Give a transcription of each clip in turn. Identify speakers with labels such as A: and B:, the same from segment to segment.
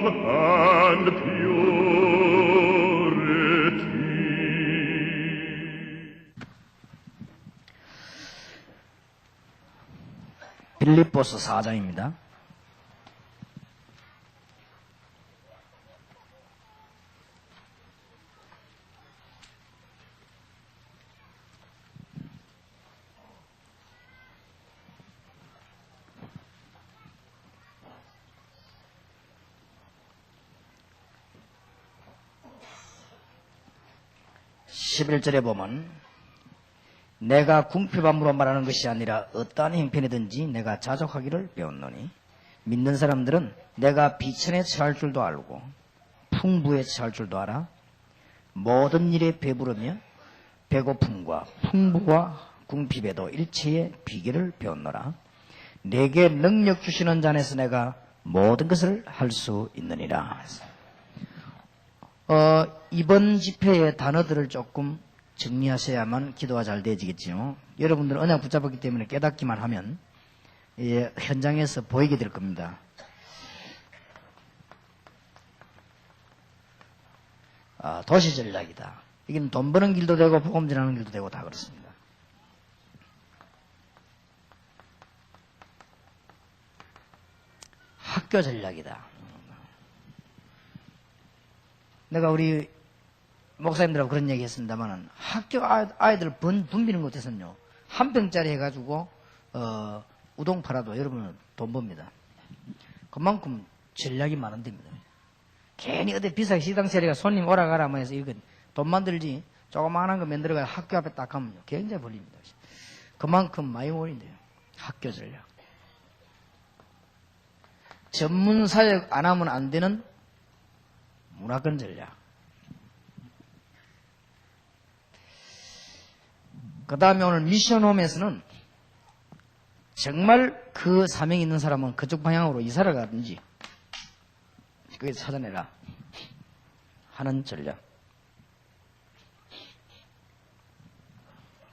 A: and purity.
B: 빌립보서 4장입니다. (11절에) 보면 내가 궁핍함으로 말하는 것이 아니라 어떠한 형편이든지 내가 자족하기를 배웠노니 믿는 사람들은 내가 비천에 처할 줄도 알고 풍부에 처할 줄도 알아 모든 일에 배부르며 배고픔과 풍부와 궁핍에도 일체의 비결을 배웠노라. 내게 능력 주시는 자에서 내가 모든 것을 할 수 있느니라. 이번 집회의 단어들을 조금 정리하셔야만 기도가 잘 되어지겠지요. 여러분들은 언약 붙잡았기 때문에 깨닫기만 하면 현장에서 보이게 될 겁니다. 도시 전략이다. 이건 돈 버는 길도 되고 복음 전하는 길도 되고 다 그렇습니다. 학교 전략이다. 내가 우리 목사님들하고 그런 얘기 했습니다만 학교 아이들 붐비는 곳에서는요 한 병짜리 해가지고 우동 팔아도 여러분은 돈 법니다. 그만큼 전략이 많은 데입니다. 괜히 어디 비싸게 식당 차리가 손님 오라가라 뭐 해서 이거 돈 만들지 조그마한 거 만들어가 학교 앞에 딱 하면요 굉장히 벌립니다. 그만큼 많이 모인대요. 학교 전략. 전문 사역 안 하면 안 되는 문화권 전략. 그 다음에 오늘 미션홈에서는 정말 그 사명이 있는 사람은 그쪽 방향으로 이사를 가든지 그게 찾아내라 하는 전략.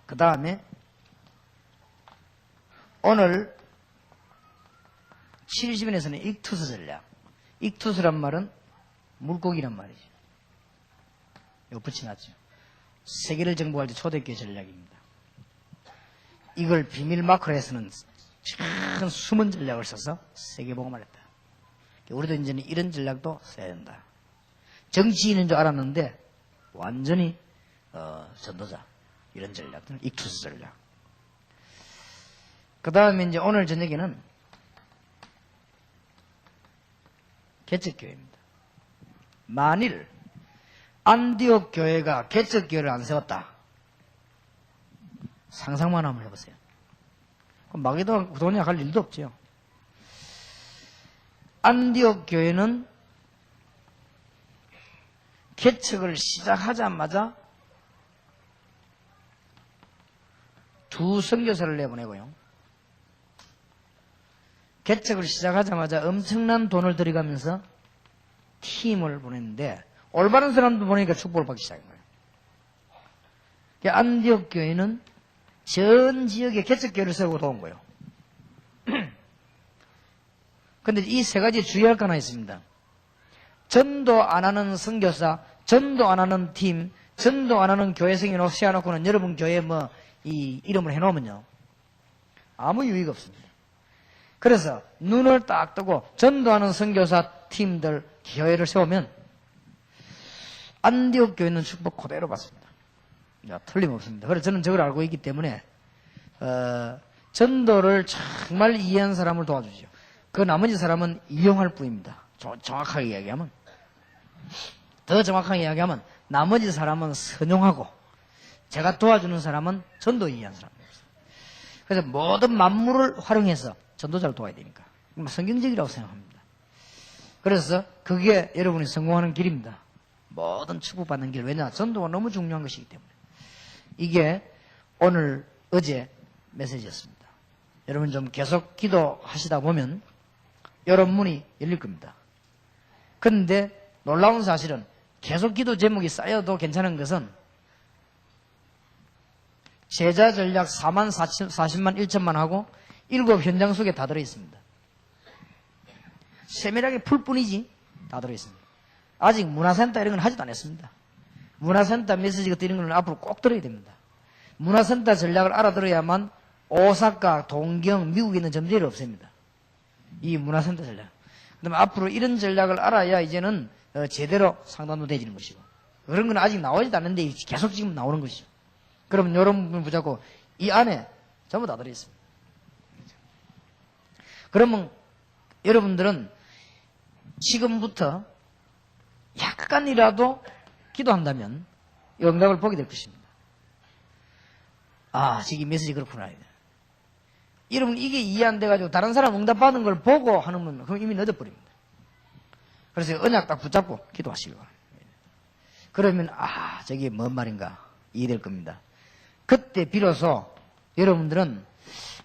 B: 그 다음에 오늘 70인에서는 익투스 전략. 익투스란 말은 물고기란 말이죠. 이거 붙여놨죠. 세계를 정복할 때 초대교회 전략입니다. 이걸 비밀 마크로 해서는 큰 숨은 전략을 써서 세계복음을 했다. 우리도 이제는 이런 전략도 써야 된다. 정치인인 줄 알았는데 완전히 전도자. 이런 전략들, 익투스 전략. 그 다음에 이제 오늘 저녁에는 개척교회입니다. 만일 안디옥 교회가 개척교회를 안 세웠다. 상상만 한번 해보세요. 그럼 마게도냐 갈 일도 없죠. 안디옥 교회는 개척을 시작하자마자 두 선교사를 내보내고요. 개척을 시작하자마자 엄청난 돈을 들여가면서 팀을 보냈는데 올바른 사람도 보내니까 축복을 받기 시작한 거예요. 안디옥 교회는 전 지역에 개척교회를 세우고 도온 거예요. 그런데 이 세 가지 주의할 거 하나 있습니다. 전도 안 하는 선교사, 전도 안 하는 팀, 전도 안 하는 교회 생겨놓고 세워놓고는 여러분 교회 이 이름을 해놓으면요 아무 유의가 없습니다. 그래서 눈을 딱 뜨고 전도하는 선교사 팀들 교회를 세우면 안디옥 교회는 축복 그대로 받습니다. 틀림없습니다. 그래서 저는 저걸 알고 있기 때문에 전도를 정말 이해한 사람을 도와주죠. 그 나머지 사람은 이용할 뿐입니다. 정확하게 이야기하면 더 정확하게 이야기하면 나머지 사람은 선용하고 제가 도와주는 사람은 전도 이해한 사람입니다. 그래서 모든 만물을 활용해서 전도자를 도와야 되니까 성경적이라고 생각합니다. 그래서 그게 여러분이 성공하는 길입니다. 모든 축복받는 길. 왜냐? 전도가 너무 중요한 것이기 때문에. 이게 오늘 어제 메시지였습니다. 여러분 좀 계속 기도하시다 보면 여러분 문이 열릴 겁니다. 그런데 놀라운 사실은 계속 기도 제목이 쌓여도 괜찮은 것은 제자 전략 4만 40만 1천만 하고 7 현장 속에 다 들어있습니다. 세밀하게 풀 뿐이지 다 들어있습니다. 아직 문화센터 이런 건 하지도 않았습니다. 문화센터 메시지 같은 이런 건 앞으로 꼭 들어야 됩니다. 문화센터 전략을 알아들어야만 오사카, 동경, 미국에 있는 점들이 없습니다. 이 문화센터 전략. 그다음에 앞으로 이런 전략을 알아야 이제는 제대로 상담도 되지는 것이고, 그런 건 아직 나오지도 않는데 계속 지금 나오는 것이죠. 그러면 이런 부분 붙잡고 이 안에 전부 다 들어있습니다. 그러면 여러분들은 지금부터 약간이라도 기도한다면 응답을 보게 될 것입니다. 아, 지금 메시지 그렇구나. 여러분 이게 이해 안 돼가지고 다른 사람 응답받은 걸 보고 하는 건 이미 늦어버립니다. 그래서 언약 딱 붙잡고 기도하시기 바랍니다. 그러면 저게 뭔 말인가 이해될 겁니다. 그때 비로소 여러분들은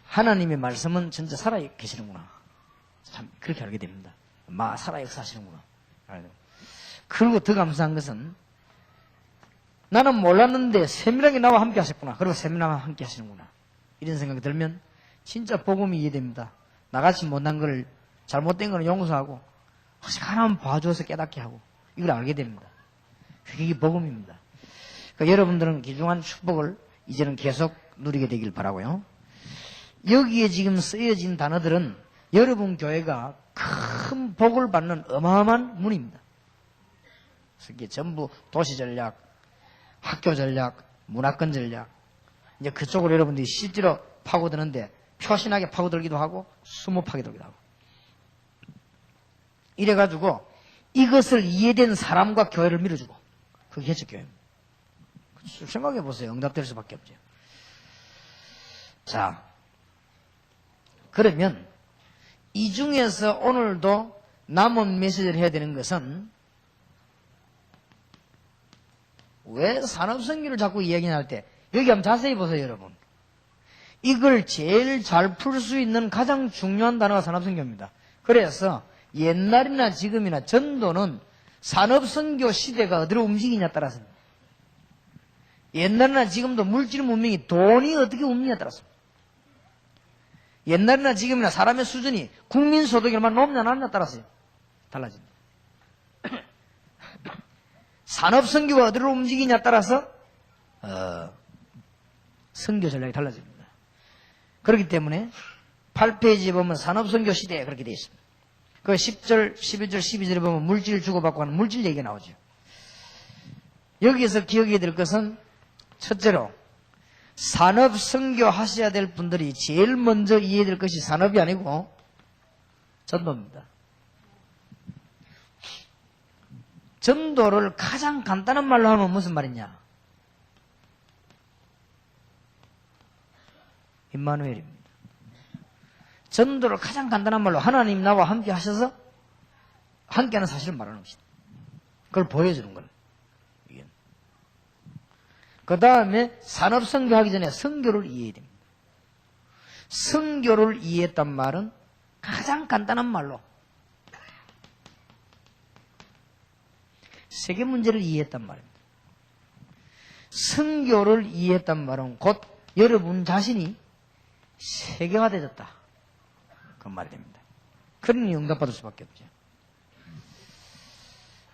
B: 하나님의 말씀은 진짜 살아 계시는구나. 참 그렇게 알게 됩니다. 살아 역사하시는구나. 그리고 더 감사한 것은 나는 몰랐는데 세밀하게 나와 함께 하셨구나. 그리고 세밀하게 함께 하시는구나. 이런 생각이 들면 진짜 복음이 이해됩니다. 나같이 못난 걸, 잘못된 거는 용서하고 하나만 봐줘서 깨닫게 하고 이걸 알게 됩니다. 그게 복음입니다. 그러니까 여러분들은 귀중한 축복을 이제는 계속 누리게 되길 바라고요. 여기에 지금 쓰여진 단어들은 여러분 교회가 큰 복을 받는 어마어마한 문입니다. 그게 전부 도시 전략, 학교 전략, 문화권 전략. 이제 그쪽으로 여러분들이 실제로 파고드는데 표신하게 파고들기도 하고 숨어 파고들기도 하고. 이래가지고 이것을 이해된 사람과 교회를 밀어주고 그게 개척교회입니다. 생각해 보세요. 응답될 수밖에 없죠. 자, 그러면 이 중에서 오늘도 남은 메시지를 해야 되는 것은 왜 산업선교를 자꾸 이야기할 때 여기 한번 자세히 보세요, 여러분. 이걸 제일 잘 풀 수 있는 가장 중요한 단어가 산업선교입니다. 그래서 옛날이나 지금이나 전도는 산업선교 시대가 어디로 움직이냐에 따라서 옛날이나 지금도 물질 문명이 돈이 어떻게 움직이냐에 따라서 옛날이나 지금이나 사람의 수준이 국민소득이 얼마나 높냐 낮냐에 따라서 달라집니다. 산업선교가 어디로 움직이냐에 따라서 선교 전략이 달라집니다. 그렇기 때문에 8페이지에 보면 산업선교 시대에 그렇게 되어 있습니다. 그 10절, 11절, 12절에 보면 물질 주고받고 하는 물질 얘기가 나오죠. 여기에서 기억해야 될 것은 첫째로 산업선교 하셔야 될 분들이 제일 먼저 이해해야 될 것이 산업이 아니고 전도입니다. 전도를 가장 간단한 말로 하면 무슨 말이냐? 임마누엘입니다. 전도를 가장 간단한 말로 하나님 나와 함께 하셔서 함께하는 사실을 말하는 것이다. 그걸 보여주는 거예요. 그 다음에 산업선교 하기 전에 선교를 이해해야 됩니다. 선교를 이해했단 말은 가장 간단한 말로 세계 문제를 이해했단 말입니다. 선교를 이해했단 말은 곧 여러분 자신이 세계화되었다. 그 말이 됩니다. 그러니 응답받을 수밖에 없죠.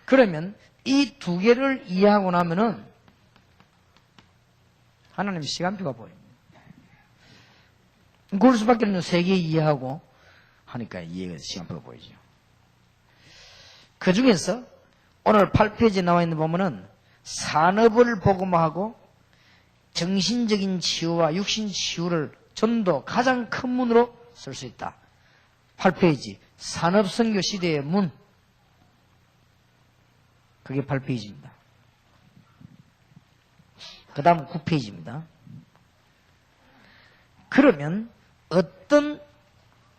B: 그러면 이 두 개를 이해하고 나면은 하나님 시간표가 보입니다. 그럴 수밖에 없는 세 개 이해하고 하니까 이해가 시간표가 보이죠. 그 중에서 오늘 8페이지에 나와 있는 부분은 산업을 복음화하고 정신적인 치유와 육신 치유를 전도 가장 큰 문으로 쓸 수 있다. 8페이지 산업선교 시대의 문, 그게 8페이지입니다. 그 다음 9페이지입니다. 그러면 어떤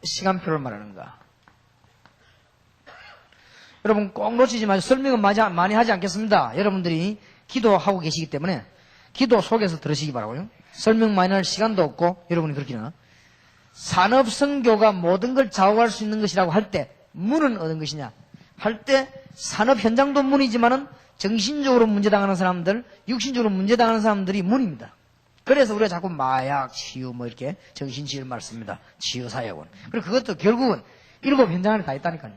B: 시간표를 말하는가? 여러분 꼭 놓치지 마시고 설명은 많이 하지 않겠습니다. 여러분들이 기도하고 계시기 때문에 기도 속에서 들으시기 바라고요. 설명 많이 할 시간도 없고 여러분이 그렇게는 산업선교가 모든 걸 좌우할 수 있는 것이라고 할 때 문은 어떤 것이냐? 할 때 산업 현장도 문이지만은 정신적으로 문제당하는 사람들, 육신적으로 문제당하는 사람들이 문입니다. 그래서 우리가 자꾸 마약, 치유 뭐 이렇게 정신치유를 말습니다. 치유사역원. 그리고 그것도 결국은 7 현장 안에 다 있다니까요.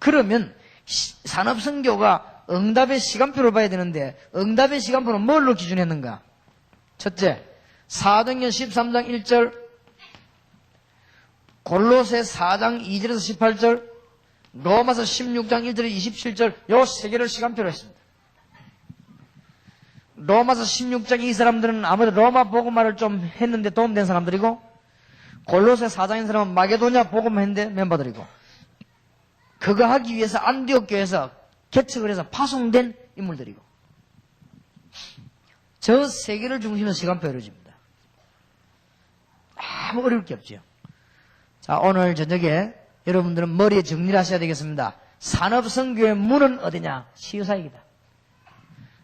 B: 그러면 산업선교가 응답의 시간표를 봐야 되는데 응답의 시간표는 뭘로 기준했는가? 첫째, 사도행전 13장 1절, 골로새 4장 2절에서 18절, 로마서 16장 1절에서 27절 요 세 개를 시간표로 했습니다. 로마서 16장 이 사람들은 아무래도 로마 복음화를 좀 했는데 도움된 사람들이고 골로새 4장인 사람은 마게도냐 복음화 했는데 멤버들이고 그거 하기 위해서 안디옥 교회에서 개척을 해서 파송된 인물들이고 저 세 개를 중심으로 시간표가 이루어집니다. 아무 어려울 게 없죠. 자, 오늘 저녁에 여러분들은 머리에 정리를 하셔야 되겠습니다. 산업선교의 문은 어디냐? 시유사역이다.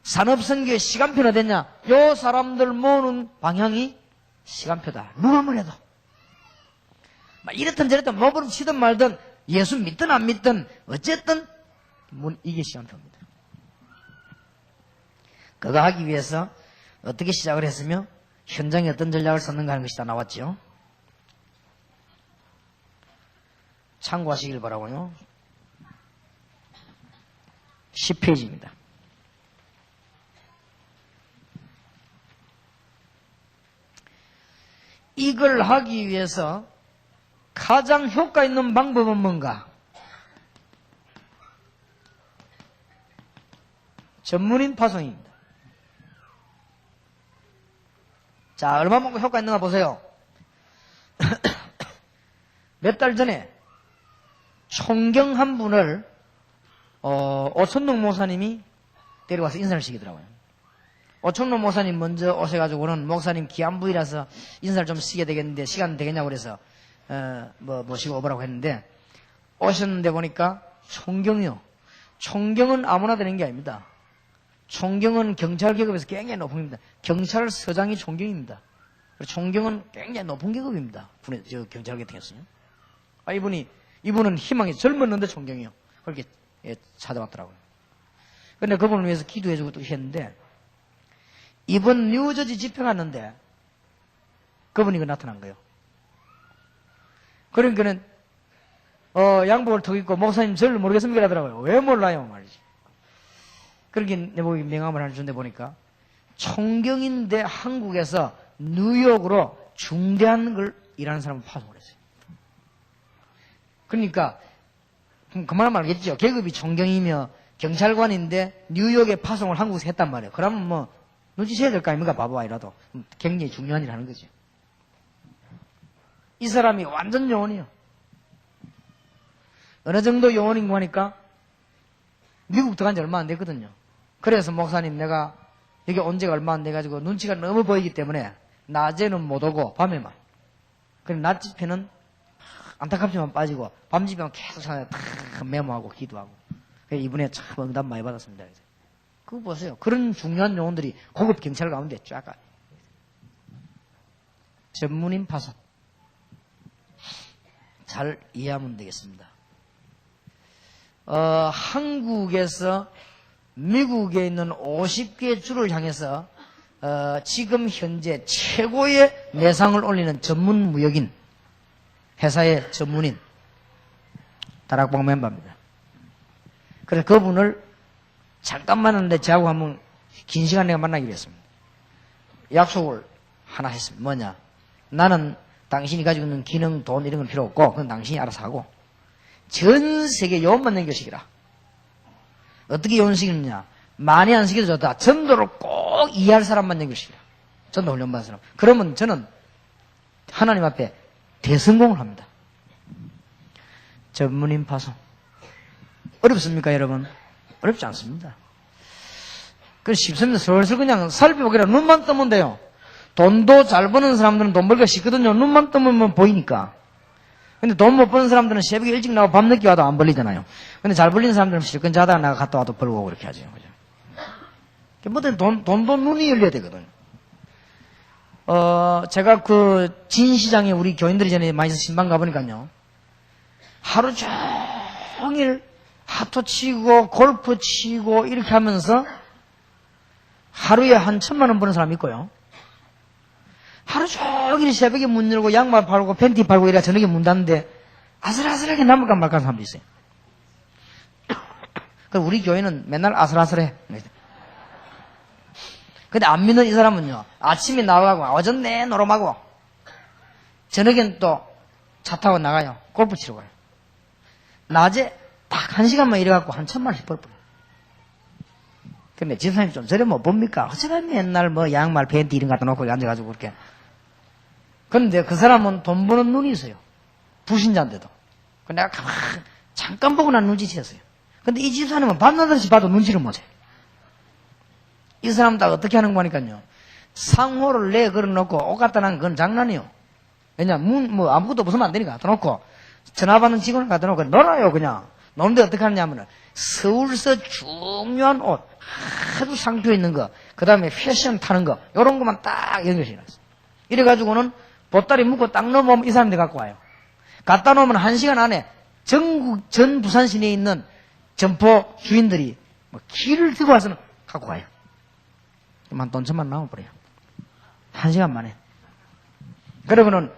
B: 산업선교의 시간표는 어디냐? 요 사람들 모으는 방향이 시간표다. 누가만 해도. 이렇든 저렇든 뭐부름 치든 말든 예수 믿든 안 믿든 어쨌든 이게 시간표입니다. 그거 하기 위해서 어떻게 시작을 했으며 현장에 어떤 전략을 썼는가 하는 것이 다 나왔죠. 참고하시길 바라고요. 10페이지입니다. 이걸 하기 위해서 가장 효과 있는 방법은 뭔가? 전문인 파송입니다. 자, 얼마만큼 효과 있는가 보세요. 몇 달 전에 총경 한 분을 오천록 목사님이 데려와서 인사를 시키더라고요. 오천록 목사님 먼저 오셔가지고는 목사님 귀한 부이라서 인사를 좀 시게 되겠는데 시간 되겠냐고 그래서 모시고 오라고 했는데 오셨는데 보니까 총경이요. 총경은 아무나 되는 게 아닙니다. 총경은 경찰 계급에서 굉장히 높은 겁니다. 경찰서장이 총경입니다. 총경은 굉장히 높은 계급입니다. 경찰 같은 경우는요. 이분은 희망이 젊었는데 총경이요. 그렇게 찾아왔더라고요. 근데 그분을 위해서 기도해주고 또 했는데 이번 뉴저지 집회 갔는데 그분이 나타난 거예요. 그러니까는 양복을 턱 입고 목사님 저를 모르겠습니까? 하더라고요. 왜 몰라요? 말이지. 그렇게 내보기 명함을 하나 준데 보니까 총경인데 한국에서 뉴욕으로 중대한 걸 일하는 사람을 파송을 했어요. 그러니까 그만하면 알겠죠. 계급이 총경이며 경찰관인데 뉴욕에 파송을 한국에서 했단 말이에요. 그러면 눈치채야 될 거 아닙니까? 바보 아니라도 굉장히 중요한 일을 하는 거죠. 이 사람이 완전 요원이에요. 어느 정도 요원인가 하니까 미국 들어간 지 얼마 안 됐거든요. 그래서 목사님 내가 여기 온 지가 얼마 안 돼가지고 눈치가 너무 보이기 때문에 낮에는 못 오고 밤에만. 그럼 낮 집회는 안타깝지만 빠지고 밤 집회는 계속 찾아서 탁 메모하고 기도하고. 이분에 참 응답 많이 받았습니다. 그거 보세요. 그런 중요한 요원들이 고급 경찰 가운데 쫙 가. 전문인 파송. 잘 이해하면 되겠습니다. 한국에서 미국에 있는 50개 주를 향해서 지금 현재 최고의 내상을 올리는 전문 무역인 회사의 전문인 다락방 멤버입니다. 그래서 그분을 잠깐 만났는데 저하고 한번 긴 시간 내가 만나기로 했습니다. 약속을 하나 했습니다. 뭐냐? 나는 당신이 가지고 있는 기능, 돈 이런 건 필요 없고 그건 당신이 알아서 하고 전 세계 요원만 넘겨시키라. 어떻게 요원시키느냐? 많이 안 시켜도 좋다. 전도를 꼭 이해할 사람만 넘겨시키라. 전도 훈련받은 사람. 그러면 저는 하나님 앞에 대성공을 합니다. 전문인 파송. 어렵습니까, 여러분? 어렵지 않습니다. 그 쉽습니다. 슬슬 그냥 살펴보기라 눈만 뜨면 돼요. 돈도 잘 버는 사람들은 돈 벌기가 쉽거든요. 눈만 뜨면 보이니까. 근데 돈 못 버는 사람들은 새벽에 일찍 나와 밤늦게 와도 안 벌리잖아요. 근데 잘 벌리는 사람들은 실컷 자다가 나가 갔다 와도 벌고 그렇게 하죠. 그죠? 뭐든 돈도 눈이 열려야 되거든요. 제가 그 진시장에 우리 교인들이 전에 많이 신방 가보니까요. 하루 종일 하토 치고 골프 치고 이렇게 하면서 하루에 한 1,000만 원 버는 사람이 있고요. 하루 종일 새벽에 문 열고 양말 팔고 팬티 팔고 이래 저녁에 문 닫는데 아슬아슬하게 남을까 말까 하는 사람도 있어요. 그럼 우리 교회는 맨날 아슬아슬해. 근데 안 믿는 이 사람은요, 아침에 나가고, 오전 내 노름하고, 저녁엔 또 차 타고 나가요. 골프 치러 가요. 낮에 딱 1시간만 일해갖고 한 1,000만원씩 벌어요. 근데 집사님 좀 저래 못 봅니까? 어쩌다 맨날 뭐 양말, 팬티 이런 거 갖다 놓고 앉아가지고 그렇게. 그런데 그 사람은 돈 버는 눈이 있어요. 불신자인데도. 내가 잠깐 보고 난 눈치챘어요. 근데 이 집사님은 밤낮없이 봐도 눈치를 못 해요. 이 사람 다 어떻게 하는 거니까요. 상호를 내 걸어놓고 옷 갖다 놓은 건 장난이요. 왜냐, 뭐 아무것도 벗으면 안 되니까 갖다 놓고 전화 받는 직원을 갖다 놓고 놀아요, 그냥. 노는데 어떻게 하느냐면은 서울서 중요한 옷, 아주 상표 있는 거, 그 다음에 패션 타는 거, 요런 것만 딱 연결해놨어요. 이래가지고는 보따리 묶고 딱 넘어오면 이 사람들이 갖고 와요. 갖다 놓으면 1시간 안에 전 부산 시내에 있는 점포 주인들이 뭐 길을 들고 와서는 갖고 가요. 만 돈 천만 나와버려요. 1시간 만에. 그러고는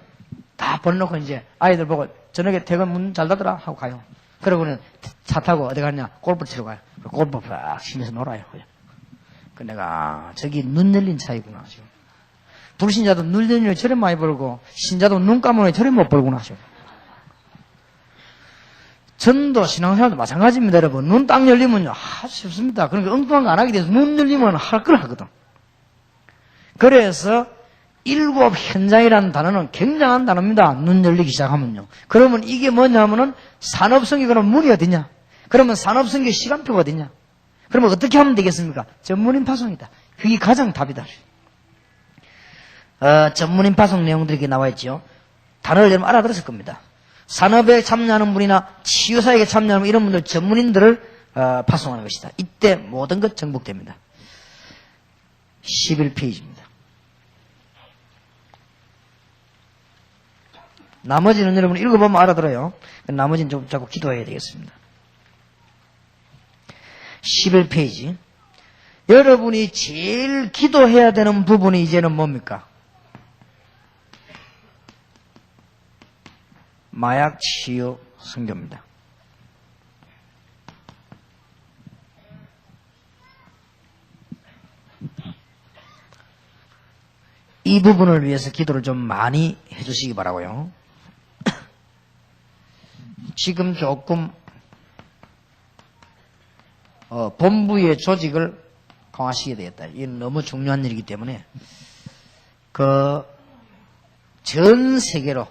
B: 다 벌어놓고 이제 아이들 보고 저녁에 퇴근 문 잘 닫더라 하고 가요. 그러고는 차 타고 어디 가냐? 골프 치러 가요. 골프 막 치면서 놀아요. 그 내가 저기 눈 열린 차이구나. 지금. 불신자도 눈 열리면 저래 많이 벌고 신자도 눈 감으면 저래 못 벌구나. 지금. 전도 신앙생활도 마찬가지입니다, 여러분. 눈 딱 열리면요, 쉽습니다. 그러니까 엉뚱한 거 안 하게 돼서 눈 열리면 할 걸 하거든. 그래서 일곱 현장이라는 단어는 굉장한 단어입니다. 눈 열리기 시작하면요. 그러면 이게 뭐냐면은 산업성이 그럼 문이 어디냐? 그러면 산업성의 시간표가 어디냐? 그러면 어떻게 하면 되겠습니까? 전문인 파송이다. 그게 가장 답이다. 전문인 파송 내용들이 이렇게 나와 있죠. 단어를 여러분 알아들었을 겁니다. 산업에 참여하는 분이나 치유사역에 참여하는 이런 분들 전문인들을 파송하는 것이다. 이때 모든 것 정복됩니다. 11페이지입니다. 나머지는 여러분 읽어보면 알아들어요. 나머지는 좀 자꾸 기도해야 되겠습니다. 11페이지. 여러분이 제일 기도해야 되는 부분이 이제는 뭡니까? 마약 치유 선교입니다. 이 부분을 위해서 기도를 좀 많이 해주시기 바라고요. 지금 조금 본부의 조직을 강화시켜야 되겠다. 이건 너무 중요한 일이기 때문에 전 세계로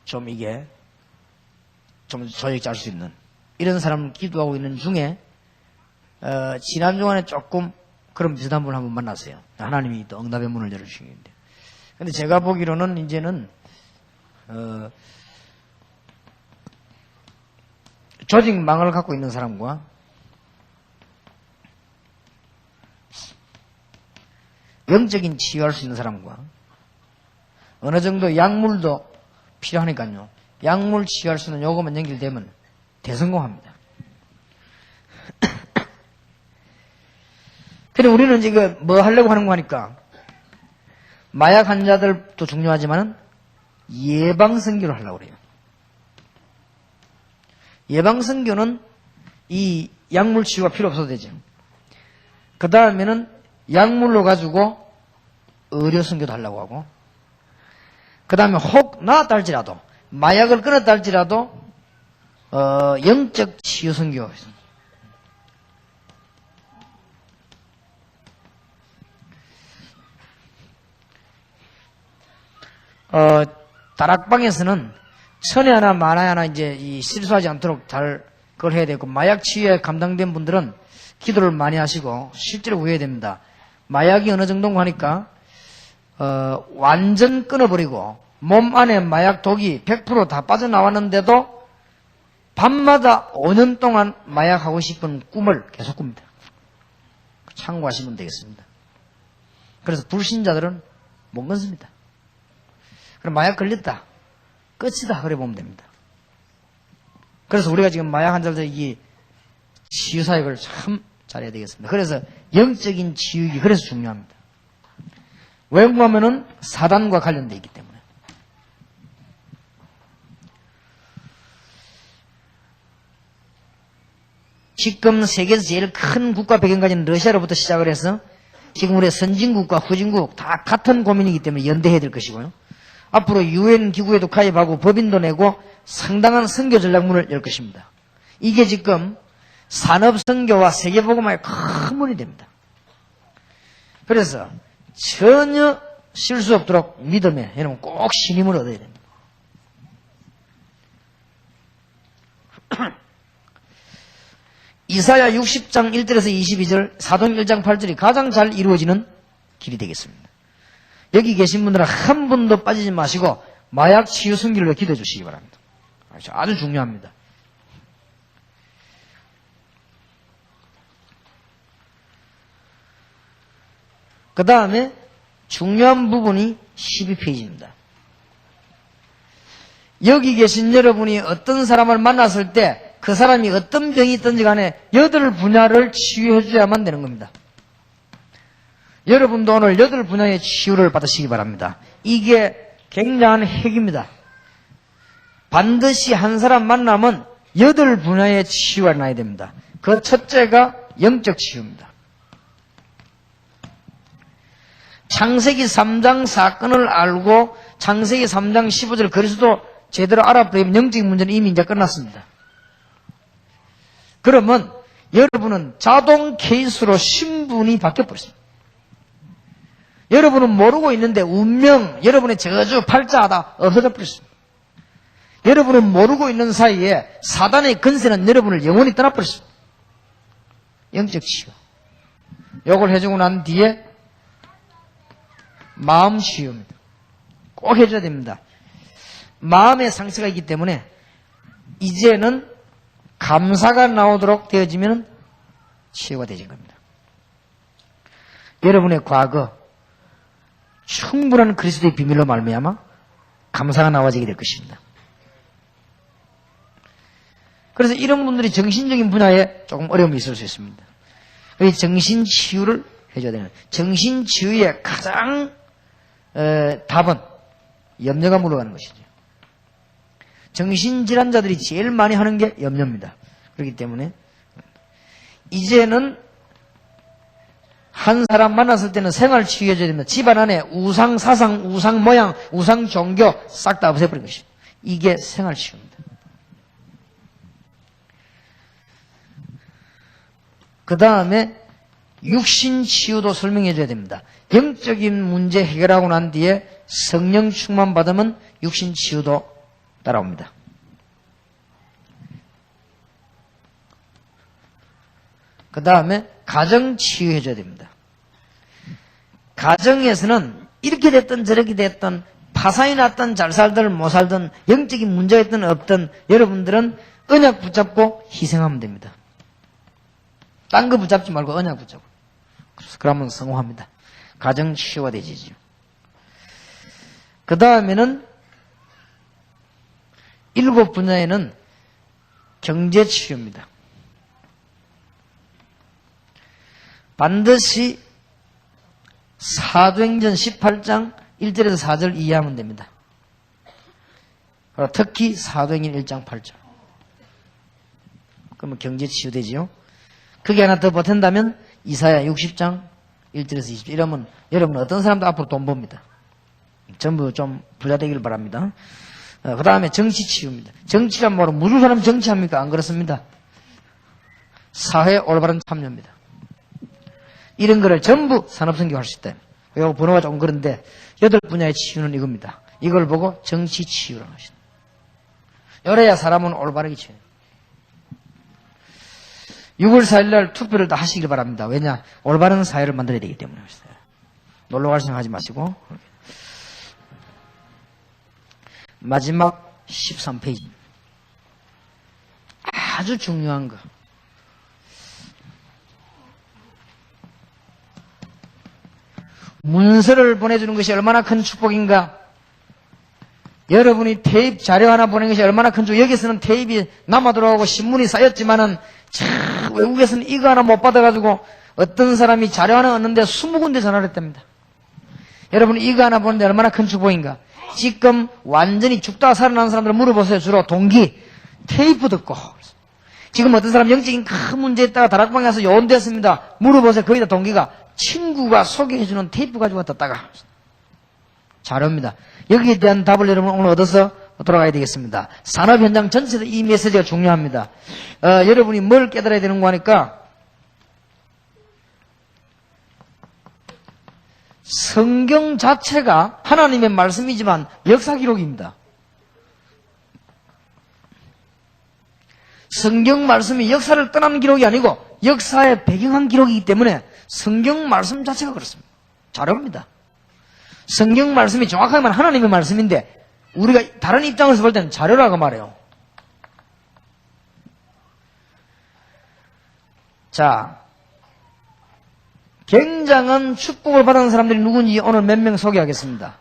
B: 좀 이게 좀 조직 짤 수 있는 이런 사람을 기도하고 있는 중에 지난 주간에 조금 그런 비슷한 분을 한번 만났어요. 하나님이 또 응답의 문을 열어주시는데. 근데 제가 보기로는 이제는 조직망을 갖고 있는 사람과 영적인 치유할 수 있는 사람과 어느 정도 약물도 필요하니까요. 약물 치유할 수 있는 요거만 연결되면 대성공합니다. 근데 우리는 지금 뭐 하려고 하는 거 하니까 마약 환자들도 중요하지만 예방선교를 하려고 그래요. 예방선교는 이 약물 치유가 필요 없어도 되죠. 그 다음에는 약물로 가지고 의료선교도 하려고 하고 그 다음에 혹 나았다 할지라도 마약을 끊었다 할지라도 영적 치유선교 다락방에서는 천에 하나 만에 하나 이제 이 실수하지 않도록 잘 그걸 해야 되고 마약 치유에 감당된 분들은 기도를 많이 하시고 실제로 구해야 됩니다. 마약이 어느 정도인가 하니까 완전 끊어버리고 몸 안에 마약 독이 100% 다 빠져나왔는데도 밤마다 5년 동안 마약하고 싶은 꿈을 계속 꿉니다. 참고하시면 되겠습니다. 그래서 불신자들은 못 건습니다. 그럼 마약 걸렸다. 끝이다. 그래 보면 됩니다. 그래서 우리가 지금 마약 환자들 이 치유사역을 참 잘해야 되겠습니다. 그래서 영적인 치유가 그래서 중요합니다. 왜 그러면은 사단과 관련되어 있기 때문에. 지금 세계에서 제일 큰 국가 배경 가진 러시아로부터 시작을 해서 지금 우리 선진국과 후진국 다 같은 고민이기 때문에 연대해야 될 것이고요. 앞으로 UN 기구에도 가입하고 법인도 내고 상당한 선교 전략문을 열 것입니다. 이게 지금 산업 선교와 세계복음화에 큰 문이 됩니다. 그래서 전혀 실수 없도록 믿음에 여러분 꼭 신임을 얻어야 됩니다. 이사야 60장 1절에서 22절, 사도행 1장 8절이 가장 잘 이루어지는 길이 되겠습니다. 여기 계신 분들은 한 분도 빠지지 마시고 마약 치유 선교를 위해 기도해 주시기 바랍니다. 아주 중요합니다. 그 다음에 중요한 부분이 12페이지입니다. 여기 계신 여러분이 어떤 사람을 만났을 때 그 사람이 어떤 병이 있든지 간에 8분야를 치유해 줘야만 되는 겁니다. 여러분도 오늘 8분야의 치유를 받으시기 바랍니다. 이게 굉장한 핵입니다. 반드시 한 사람 만나면 8분야의 치유가 나야 됩니다. 그 첫째가 영적 치유입니다. 창세기 3장 사건을 알고 창세기 3장 15절 그리스도 제대로 알아버리면 영적인 문제는 이미 이제 끝났습니다. 그러면 여러분은 자동 케이스로 신분이 바뀌어버렸습니다. 여러분은 모르고 있는데 운명, 여러분의 저주, 팔자하다 없어져 버렸습니다. 여러분은 모르고 있는 사이에 사단의 근세는 여러분을 영원히 떠나버렸습니다. 영적 치유. 요걸 해주고 난 뒤에 마음 치유입니다. 꼭 해줘야 됩니다. 마음의 상처가 있기 때문에 이제는 감사가 나오도록 되어지면 치유가 되진 겁니다. 여러분의 과거 충분한 그리스도의 비밀로 말미암아 감사가 나와지게 될 것입니다. 그래서 이런 분들이 정신적인 분야에 조금 어려움이 있을 수 있습니다. 이 정신치유를 해줘야 되는 정신치유의 가장 답은 염려가 물러가는 것이죠. 정신질환자들이 제일 많이 하는 게 염려입니다. 그렇기 때문에 이제는 한 사람 만났을 때는 생활 치유해줘야 됩니다. 집안 안에 우상 사상, 우상 모양, 우상 종교 싹 다 없애버린 것입니다. 이게 생활 치유입니다. 그 다음에 육신 치유도 설명해줘야 됩니다. 영적인 문제 해결하고 난 뒤에 성령 충만 받으면 육신 치유도 따라옵니다. 그 다음에 가정 치유해줘야 됩니다. 가정에서는 이렇게 됐든 저렇게 됐든 파산이 났든 잘 살든 못 살든 영적인 문제가 있든 없든 여러분들은 언약 붙잡고 희생하면 됩니다. 딴 거 붙잡지 말고 언약 붙잡고. 그러면 성공합니다. 가정 치유가 되지죠. 그 다음에는 7분야에는 경제 치유입니다. 반드시 사도행전 18장 1절에서 4절 이해하면 됩니다. 특히 사도행전 1장 8절. 그러면 경제 치유되지요. 그게 하나 더 보탠다면 이사야 60장 1절에서 20절. 이러면 여러분 어떤 사람도 앞으로 돈 법니다. 전부 좀 부자 되기를 바랍니다. 그 다음에 정치 치유입니다. 정치란 뭐로 무슨 사람 정치합니까? 안 그렇습니다. 사회 올바른 참여입니다. 이런 거를 전부 산업선교할 수 있다. 이거 번호가 조금 그런데 8분야의 치유는 이겁니다. 이걸 보고 정치 치유라고 하시다. 이래야 사람은 올바르게 치유. 6월 4일날 투표를 다 하시길 바랍니다. 왜냐? 올바른 사회를 만들어야 되기 때문에. 놀러갈 생각하지 마시고. 마지막 13페이지. 아주 중요한 거. 문서를 보내주는 것이 얼마나 큰 축복인가. 여러분이 테이프 자료 하나 보낸 것이 얼마나 큰 축복. 여기서는 테이프이 남아 들어오고 신문이 쌓였지만은 참 외국에서는 이거 하나 못 받아가지고 어떤 사람이 자료 하나 얻는데 20군데 전화를 했답니다. 여러분 이거 하나 보는데 얼마나 큰 축복인가. 지금 완전히 죽다가 살아난 사람들 물어보세요. 주로 동기 테이프 듣고 지금 어떤 사람 영적인 큰 문제 있다가 다락방에 가서 요원됐습니다. 물어보세요. 거기다 동기가 친구가 소개해주는 테이프 가지고 왔다가 잘합니다. 여기에 대한 답을 여러분 오늘 얻어서 돌아가야 되겠습니다. 산업 현장 전체에서 이 메시지가 중요합니다. 여러분이 뭘 깨달아야 되는 거 하니까 성경 자체가 하나님의 말씀이지만 역사 기록입니다. 성경 말씀이 역사를 떠나는 기록이 아니고 역사에 배경한 기록이기 때문에 성경 말씀 자체가 그렇습니다. 자료입니다. 성경 말씀이 정확하게 말하면 하나님의 말씀인데 우리가 다른 입장에서 볼 때는 자료라고 말해요. 자, 굉장한 축복을 받은 사람들이 누군지 오늘 몇 명 소개하겠습니다.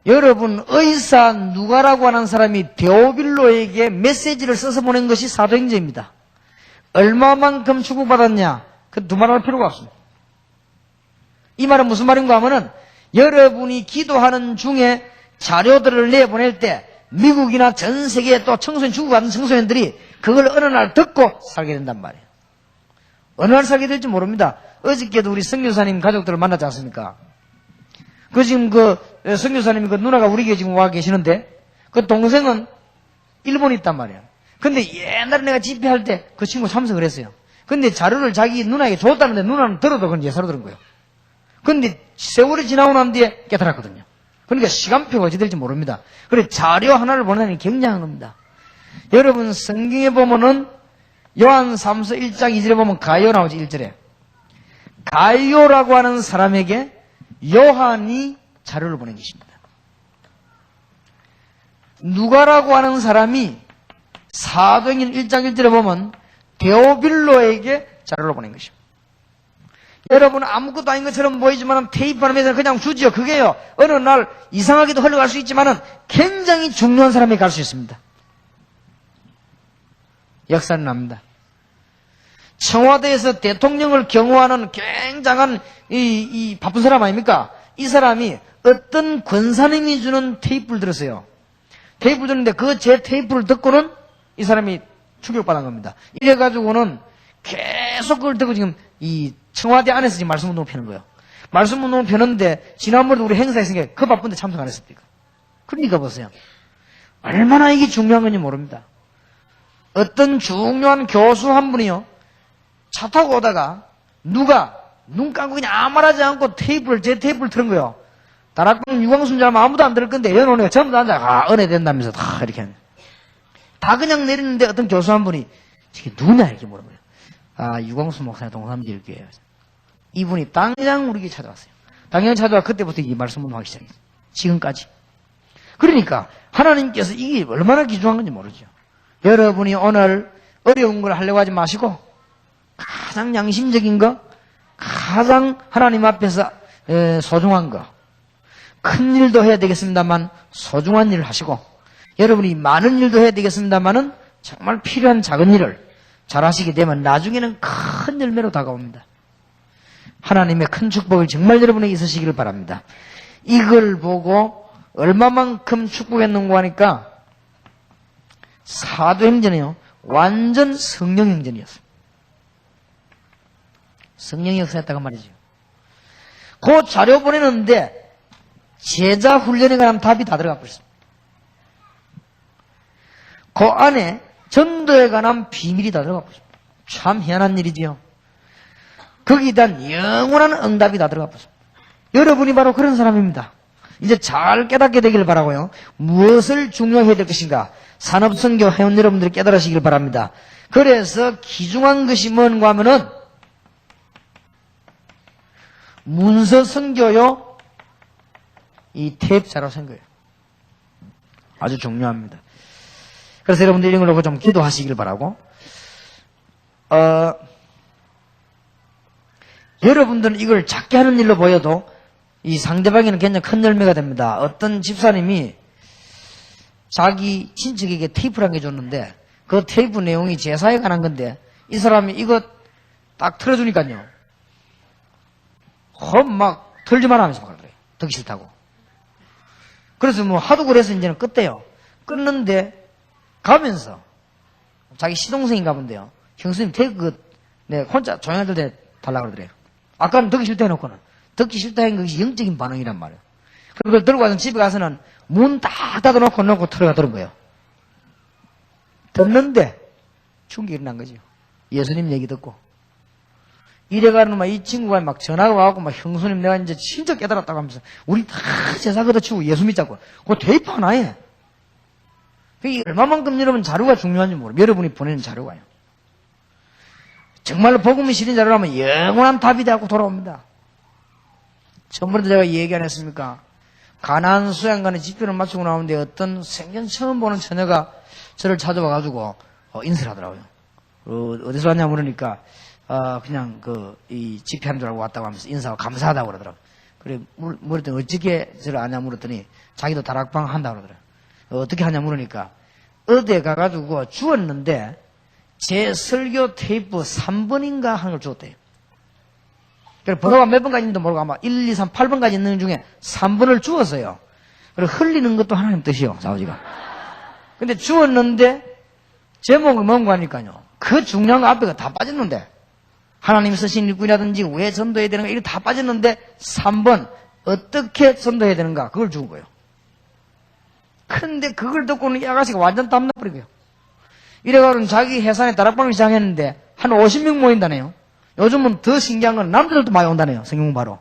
B: 여러분, 의사 누가라고 하는 사람이 데오빌로에게 메시지를 써서 보낸 것이 사도행전입니다. 얼마만큼 축복받았냐? 그 두 말 할 필요가 없습니다. 이 말은 무슨 말인가 하면은 여러분이 기도하는 중에 자료들을 내보낼 때 미국이나 전 세계에 또 청소년, 중국 같은 청소년들이 그걸 어느 날 듣고 살게 된단 말이에요. 어느 날 살게 될지 모릅니다. 어저께도 우리 선교사님 가족들을 만났지 않습니까? 지금 선교사님이 누나가 우리 교회 지금 와 계시는데 그 동생은 일본에 있단 말이에요. 근데 옛날에 내가 집회할 때 그 친구 참석을 했어요. 근데 자료를 자기 누나에게 줬다는데 누나는 들어도 그건 예사로 들은 거예요. 근데 세월이 지나고 난 뒤에 깨달았거든요. 그러니까 시간표가 어찌 될지 모릅니다. 그래 자료 하나를 보내는 게 굉장한 겁니다. 여러분 성경에 보면은 요한 3서 1장 2절에 보면 가이오 나오지 1절에. 가이오라고 하는 사람에게 요한이 자료를 보낸 것입니다. 누가라고 하는 사람이 사도행전 1장 1절에 보면 데오빌로에게 자료를 보낸 것입니다. 여러분 아무것도 아닌 것처럼 보이지만 테이프 하면서 그냥 주지요. 그게요. 어느 날 이상하게도 흘러갈 수 있지만 굉장히 중요한 사람이 갈 수 있습니다. 역사는 납니다. 청와대에서 대통령을 경호하는 굉장한 이 바쁜 사람 아닙니까? 이 사람이 어떤 권사님이 주는 테이프를 들었어요. 테이프를 듣는데 그 제 테이프를 듣고는 이 사람이 충격받은 겁니다. 이래가지고는 계속 그걸 듣고 지금 이 청와대 안에서 지금 말씀운동을 펴는 거예요. 말씀운동을 펴는데 지난번에 우리 행사했으니까 그 바쁜데 참석 안 했습니까? 그러니까 보세요. 얼마나 이게 중요한 건지 모릅니다. 어떤 중요한 교수 한 분이요. 차 타고 오다가 누가 눈 감고 그냥 아무 말하지 않고 제 테이프를 틀은 거예요. 다락방 유광순 자면 아무도 안 들을 건데 연원이가 전부 다 앉아 은혜 된다면서 다 이렇게 하는. 다 그냥 내리는데 어떤 교수 한 분이 이게 누구냐 이렇게 물어봐요. 유광순 목사님 동삼길교회예요. 이분이 당장 우리 교회 찾아왔어요. 당장 찾아와 그때부터 이 말씀을 하기 시작했어요. 지금까지. 그러니까 하나님께서 이게 얼마나 귀중한 건지 모르죠. 여러분이 오늘 어려운 걸 하려고 하지 마시고 가장 양심적인 거, 가장 하나님 앞에서 소중한 거, 큰 일도 해야 되겠습니다만 소중한 일을 하시고 여러분이 많은 일도 해야 되겠습니다만은 정말 필요한 작은 일을 잘 하시게 되면 나중에는 큰 열매로 다가옵니다. 하나님의 큰 축복을 정말 여러분에게 있으시기를 바랍니다. 이걸 보고 얼마만큼 축복했는가 하니까 사도행전이요. 완전 성령행전이었어요. 성령이 역사했다고 말이죠. 그 자료 보내는데 제자 훈련에 관한 답이 다 들어가 버렸습니다. 그 안에 전도에 관한 비밀이 다 들어가 버렸습니다. 참 희한한 일이지요. 거기에 대한 영원한 응답이 다 들어가 버렸습니다. 여러분이 바로 그런 사람입니다. 이제 잘 깨닫게 되길 바라고요. 무엇을 중요해야 될 것인가? 산업선교 회원 여러분들이 깨달으시길 바랍니다. 그래서 귀중한 것이 뭔가 하면은 문서선교요, 이 테이프자료 선교예요. 아주 중요합니다. 그래서 여러분들 이런 걸 놓고 좀 기도하시길 바라고. 여러분들은 이걸 작게 하는 일로 보여도 이 상대방에는 굉장히 큰 열매가 됩니다. 어떤 집사님이 자기 친척에게 테이프를 한 개 줬는데 그 테이프 내용이 제사에 관한 건데 이 사람이 이거 딱 틀어주니까요. 막 털지만 하면서 그래요. 듣기 싫다고. 그래서 뭐 하도 그래서 이제는 껐대요. 끊는데 가면서 자기 시동생인가 본데요. 형수님 네, 혼자 조용할 때 달라고 그러더래요. 아까는 듣기 싫다 해놓고는. 듣기 싫다 한 것이 영적인 반응이란 말이에요. 그걸 들고 와서 집에 가서는 문 딱 닫아놓고 들어가더는 거예요. 듣는데 충격이 일어난 거죠. 예수님 얘기 듣고. 이래가는 이 친구가 막 전화가 와갖고 형수님 내가 이제 진짜 깨달았다고 하면서 우리 다 제사 걷어치우고 예수 믿자고. 그거 테이프 하나에. 그게 얼마만큼 여러분 자료가 중요한지 모르고 여러분이 보내는 자료가요. 정말로 복음이 실린 자료라면 영원한 답이 되고 돌아옵니다. 전번에도 제가 얘기 안 했습니까? 가나안 수양간에 집회를 마치고 나오는데 어떤 생전 처음 보는 처녀가 저를 찾아와가지고 인사를 하더라고요. 어디서 왔냐 물으니까 그냥 이 집회한 줄 알고 왔다고 하면서 인사하고 감사하다고 그러더라고요. 그래 물었더니 어떻게 저를 아냐 물었더니 자기도 다락방 한다고 그러더라고요. 어떻게 하냐 물으니까 어디에 가가지고 주었는데 제 설교 테이프 3번인가 하는 걸 주었대요. 그래서 번호가 몇 번까지 있는지도 모르고 아마 1, 2, 3, 8번까지 있는 중에 3번을 주었어요. 그리고 흘리는 것도 하나님 뜻이요, 아버지가. 근데 주었는데 제목이 뭔가 하니까요. 그 중요한 거 앞에가 다 빠졌는데 하나님 쓰신 일꾼이라든지 왜 전도해야 되는가 이게 다 빠졌는데 3번 어떻게 전도해야 되는가 그걸 준 거예요. 근데 그걸 듣고는 이 아가씨가 완전 땀나버리고요. 이래가지고 자기 해산에 다락방을 시작했는데 한 50명 모인다네요. 요즘은 더 신기한 건 남자들도 많이 온다네요. 성경바로.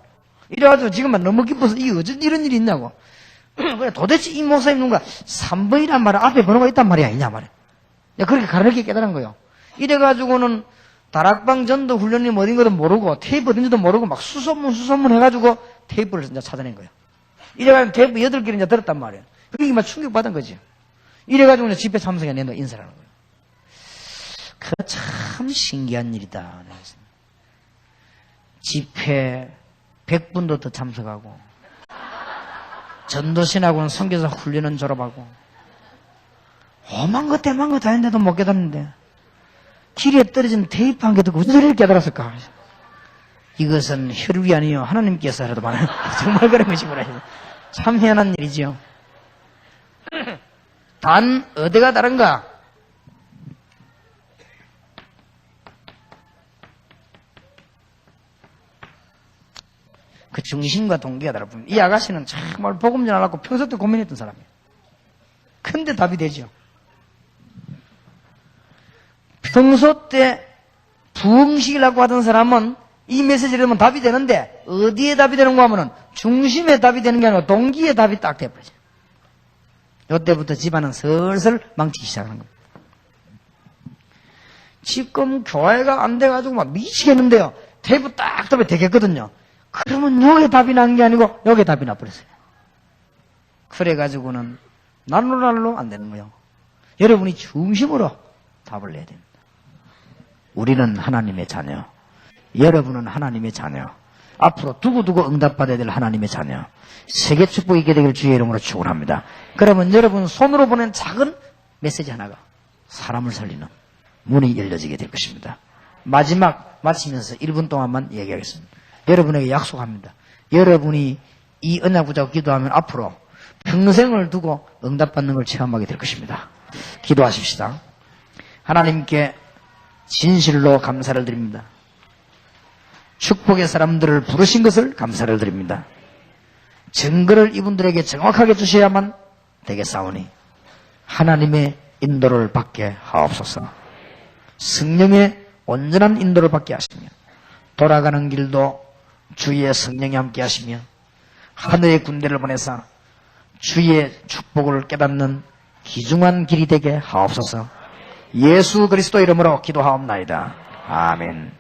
B: 이래가지고 지금은 너무 기뻐서 이게 어쩐 이런 일이 있냐고. 그래 도대체 이 목사님 누가 3번이란 말은 앞에 번호가 있단 말이야 있냐 말이야. 그렇게 가르치게 깨달은 거예요. 이래가지고는 다락방 전도 훈련이 어딘 것도 모르고 테이프 어딘지도 모르고 막 수소문 해가지고 테이프를 이제 찾아낸 거예요. 이래가지고 테이프 8개를 이제 들었단 말이에요. 그게 막 충격받은 거지. 이래가지고 이제 집회 참석에 내놓 인사를 하는 거예요. 그 참 신기한 일이다. 집회 100분도 더 참석하고 전도신하고는 선교사 훈련은 졸업하고 오만 것 대만 것 다 했는데도 못 깨닫는데 길에 떨어진 테이프 한 개도 무슨 소리를 깨달았을까? 이것은 혈육이 아니요 하나님께서라도 말하는 정말 그런 것이구나. 참 희한한 일이지요. 단 어디가 다른가? 그 중심과 동기가 다릅니다. 이 아가씨는 정말 복음 전하려고 평소 때 고민했던 사람이에요. 근데 답이 되죠. 평소 때 부흥식이라고 하던 사람은 이 메시지를 들으면 답이 되는데 어디에 답이 되는가 하면은 중심에 답이 되는 게 아니고 동기에 답이 딱 돼버리죠. 이때부터 집안은 슬슬 망치기 시작하는 겁니다. 지금 교회가 안 돼가지고 막 미치겠는데요. 테이프 딱 답이 되겠거든요. 그러면 여기에 답이 난 게 아니고 여기에 답이 나버렸어요. 그래가지고는 날로 안 되는 거예요. 여러분이 중심으로 답을 내야 됩니다. 우리는 하나님의 자녀. 여러분은 하나님의 자녀. 앞으로 두고두고 응답받아야 될 하나님의 자녀. 세계 축복이 있게 되길 주의 이름으로 축원합니다. 그러면 여러분 손으로 보낸 작은 메시지 하나가 사람을 살리는 문이 열려지게 될 것입니다. 마지막 마치면서 1분 동안만 얘기하겠습니다. 여러분에게 약속합니다. 여러분이 이 언약 붙잡고 기도하면 앞으로 평생을 두고 응답받는 걸 체험하게 될 것입니다. 기도하십시다. 하나님께 진실로 감사를 드립니다. 축복의 사람들을 부르신 것을 감사를 드립니다. 증거를 이분들에게 정확하게 주셔야만 되겠사오니 하나님의 인도를 받게 하옵소서. 성령의 온전한 인도를 받게 하시며 돌아가는 길도 주의 성령이 함께 하시며 하늘의 군대를 보내사 주의 축복을 깨닫는 귀중한 길이 되게 하옵소서. 예수 그리스도 이름으로 기도하옵나이다. 아멘.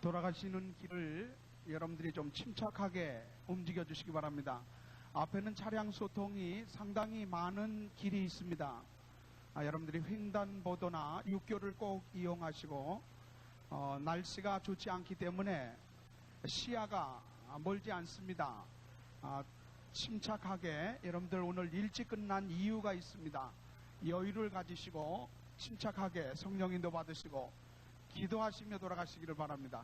A: 돌아가시는 길을 여러분들이 좀 침착하게 움직여 주시기 바랍니다. 앞에는 차량 소통이 상당히 많은 길이 있습니다. 여러분들이 횡단보도나 육교를 꼭 이용하시고 날씨가 좋지 않기 때문에 시야가 멀지 않습니다. 침착하게 여러분들 오늘 일찍 끝난 이유가 있습니다. 여유를 가지시고 침착하게 성령 인도 받으시고 기도하시며 돌아가시기를 바랍니다.